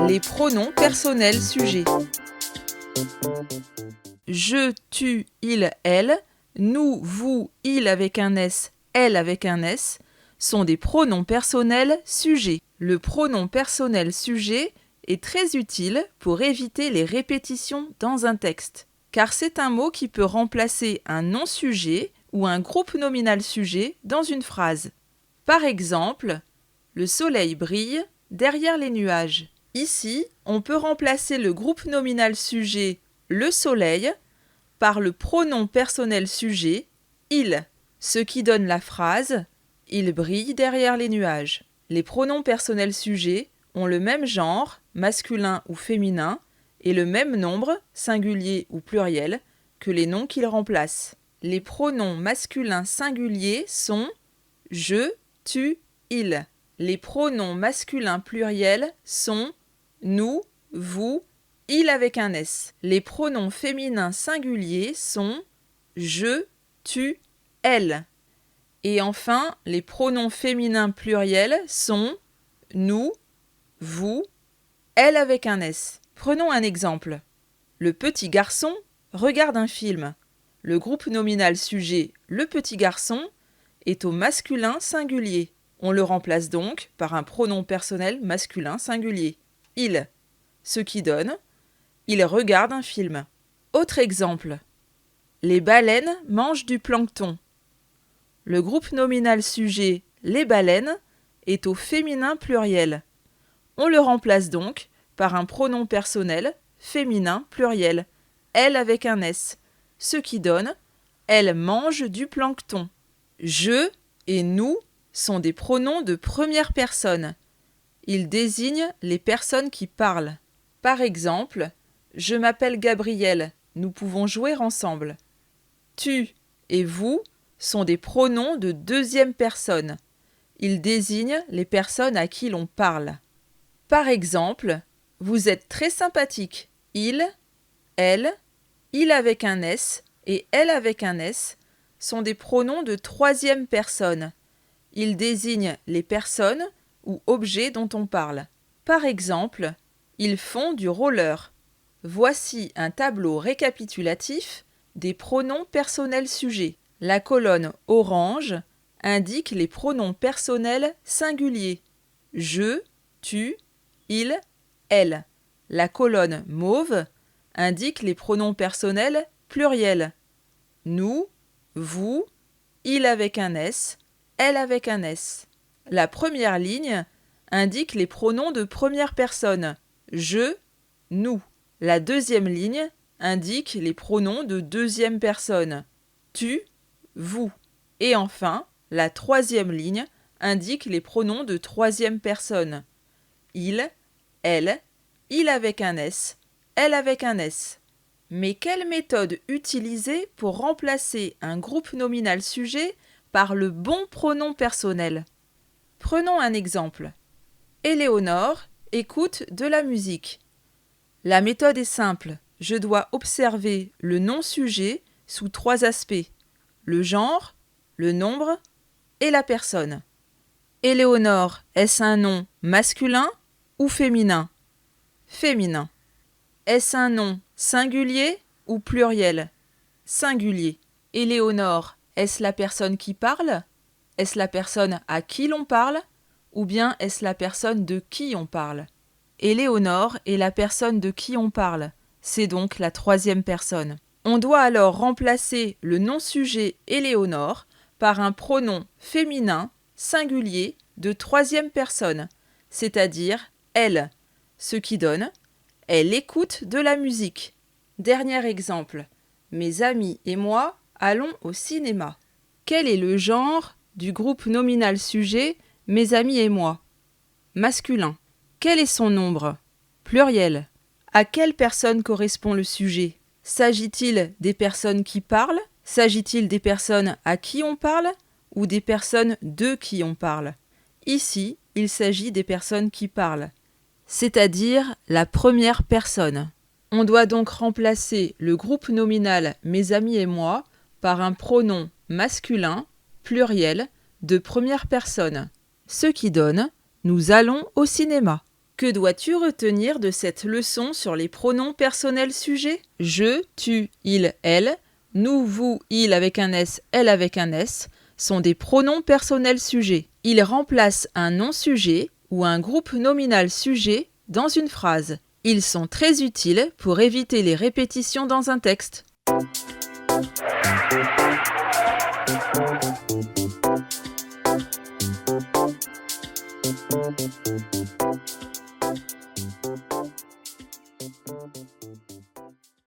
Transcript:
Les pronoms personnels sujets. Je, tu, il, elle, nous, vous, il avec un S, elle avec un S, sont des pronoms personnels sujets. Le pronom personnel sujet est très utile pour éviter les répétitions dans un texte, car c'est un mot qui peut remplacer un nom-sujet ou un groupe nominal sujet dans une phrase. Par exemple, le soleil brille derrière les nuages. Ici, on peut remplacer le groupe nominal sujet le soleil par le pronom personnel sujet il, ce qui donne la phrase il brille derrière les nuages. Les pronoms personnels sujets ont le même genre, masculin ou féminin, et le même nombre, singulier ou pluriel, que les noms qu'ils remplacent. Les pronoms masculins singuliers sont je, tu, il. Les pronoms masculins pluriels sont nous, vous, il avec un S. Les pronoms féminins singuliers sont je, tu, elle. Et enfin, les pronoms féminins pluriels sont nous, vous, elle avec un S. Prenons un exemple. Le petit garçon regarde un film. Le groupe nominal sujet le petit garçon est au masculin singulier. On le remplace donc par un pronom personnel masculin singulier, il, ce qui donne il regarde un film. Autre exemple. Les baleines mangent du plancton. Le groupe nominal sujet les baleines est au féminin pluriel. On le remplace donc par un pronom personnel féminin pluriel, elle avec un S, ce qui donne elle mange du plancton. Je et nous sont des pronoms de première personne. Ils désignent les personnes qui parlent. Par exemple, je m'appelle Gabriel, nous pouvons jouer ensemble. Tu et vous sont des pronoms de deuxième personne. Ils désignent les personnes à qui l'on parle. Par exemple, vous êtes très sympathique. Il avec un S et elle avec un S sont des pronoms de troisième personne. Ils désignent les personnes ou objets dont on parle. Par exemple, ils font du roller. Voici un tableau récapitulatif des pronoms personnels sujets. La colonne orange indique les pronoms personnels singuliers. Je, tu, il, elle. La colonne mauve indique les pronoms personnels pluriels. Nous, vous, il avec un S, elle avec un S. La première ligne indique les pronoms de première personne. Je, nous. La deuxième ligne indique les pronoms de deuxième personne. Tu, vous. Et enfin, la troisième ligne indique les pronoms de troisième personne. Il, elle, il avec un S, elle avec un S. Mais quelle méthode utiliser pour remplacer un groupe nominal sujet par le bon pronom personnel ? Prenons un exemple. Éléonore écoute de la musique. La méthode est simple. Je dois observer le nom-sujet sous 3 aspects. Le genre, le nombre et la personne. Éléonore, est-ce un nom masculin ou féminin ? Féminin. Est-ce un nom singulier ou pluriel ? Singulier. Éléonore, est-ce la personne qui parle ? Est-ce la personne à qui l'on parle ? Ou bien est-ce la personne de qui on parle ? Éléonore est la personne de qui on parle. C'est donc la troisième personne. On doit alors remplacer le nom-sujet Éléonore par un pronom féminin singulier de troisième personne, c'est-à-dire elle, ce qui donne elle écoute de la musique. Dernier exemple. Mes amis et moi allons au cinéma. Quel est le genre du groupe nominal sujet mes amis et moi ? Masculin. Quel est son nombre ? Pluriel. À quelle personne correspond le sujet ? S'agit-il des personnes qui parlent ? S'agit-il des personnes à qui on parle ? Ou des personnes de qui on parle ? Ici, il s'agit des personnes qui parlent, c'est-à-dire la première personne. On doit donc remplacer le groupe nominal « mes amis et moi » par un pronom masculin, pluriel, de première personne. ce qui donne « nous allons au cinéma ». Que dois-tu retenir de cette leçon sur les pronoms personnels sujets? Je, tu, il, elle, nous, vous, il avec un S, elle avec un S sont des pronoms personnels sujets. Ils remplacent un nom-sujet ou un groupe nominal sujet dans une phrase. Ils sont très utiles pour éviter les répétitions dans un texte.